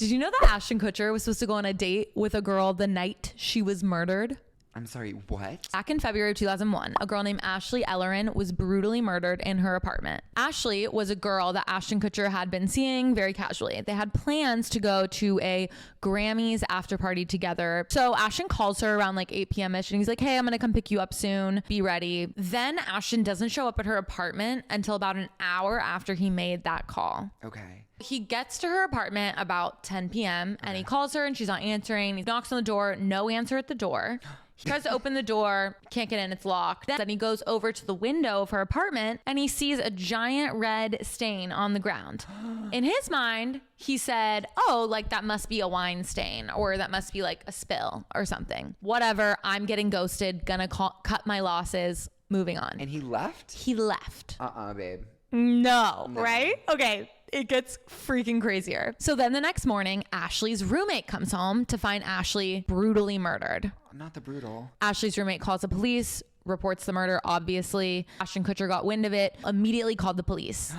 Did you know that Ashton Kutcher was supposed to go on a date with a girl the night she was murdered? I'm sorry, what? Back in February of 2001, a girl named Ashley Ellerin was brutally murdered in her apartment. Ashley was a girl that Ashton Kutcher had been seeing very casually. They had plans to go to a Grammys after party together. So Ashton calls her around like 8 p.m.-ish and he's like, hey, I'm gonna come pick you up soon. Be ready. Then Ashton doesn't show up at her apartment until about an hour after he made that call. Okay. He gets to her apartment about 10 p.m. and he calls her and she's not answering. He knocks on the door, no answer at the door. He tries to open the door, can't get in, it's locked. Then he goes over to the window of her apartment and he sees a giant red stain on the ground. In his mind, he said, oh, like that must be a wine stain or that must be like a spill or something. Whatever, I'm getting ghosted, gonna cut my losses, moving on. And he left? He left. Babe. No, right? Okay. It gets freaking crazier. So then the next morning, Ashley's roommate comes home to find Ashley brutally murdered. Not the brutal. Ashley's roommate calls the police, reports the murder, obviously. Ashton Kutcher got wind of it, immediately called the police.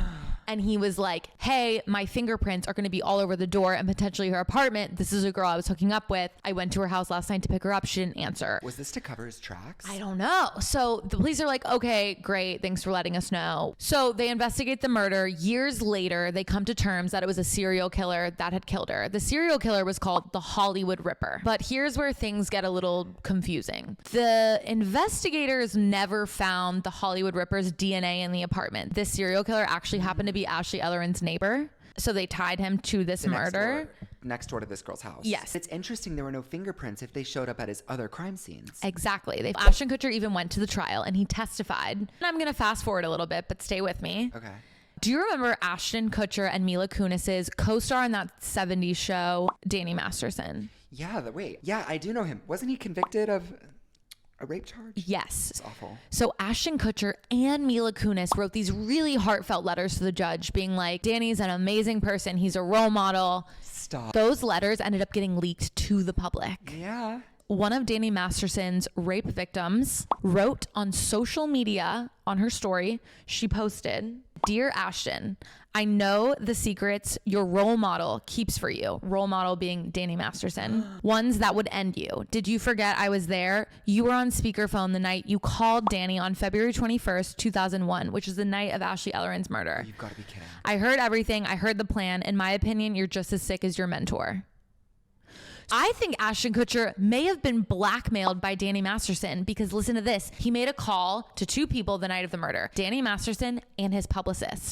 And he was like, hey, my fingerprints are going to be all over the door and potentially her apartment. This is a girl I was hooking up with. I went to her house last night to pick her up. She didn't answer. Was this to cover his tracks? I don't know. So the police are like, okay, great. Thanks for letting us know. So they investigate the murder. Years later, they come to terms that it was a serial killer that had killed her. The serial killer was called the Hollywood Ripper. But here's where things get a little confusing. The investigators never found the Hollywood Ripper's DNA in the apartment. This serial killer actually happened to be Ashley Ellerin's neighbor. So they tied him to this murder. Next door to this girl's house. Yes. It's interesting there were no fingerprints if they showed up at his other crime scenes. Exactly. Ashton Kutcher even went to the trial and he testified. And I'm going to fast forward a little bit, but stay with me. Okay. Do you remember Ashton Kutcher and Mila Kunis's co-star on that 70s show, Danny Masterson? Yeah, Yeah, I do know him. Wasn't he convicted of a rape charge? Yes. It's awful. So Ashton Kutcher and Mila Kunis wrote these really heartfelt letters to the judge being like, Danny's an amazing person. He's a role model. Stop. Those letters ended up getting leaked to the public. Yeah. One of Danny Masterson's rape victims wrote on social media on her story, she posted, Dear Ashton, I know the secrets your role model keeps for you. Role model being Danny Masterson. Ones that would end you. Did you forget I was there? You were on speakerphone the night you called Danny on February 21st, 2001, which is the night of Ashley Ellerin's murder. Oh, you've got to be kidding. I heard everything. I heard the plan. In my opinion, you're just as sick as your mentor. I think Ashton Kutcher may have been blackmailed by Danny Masterson because listen to this. He made a call to two people the night of the murder, Danny Masterson and his publicist.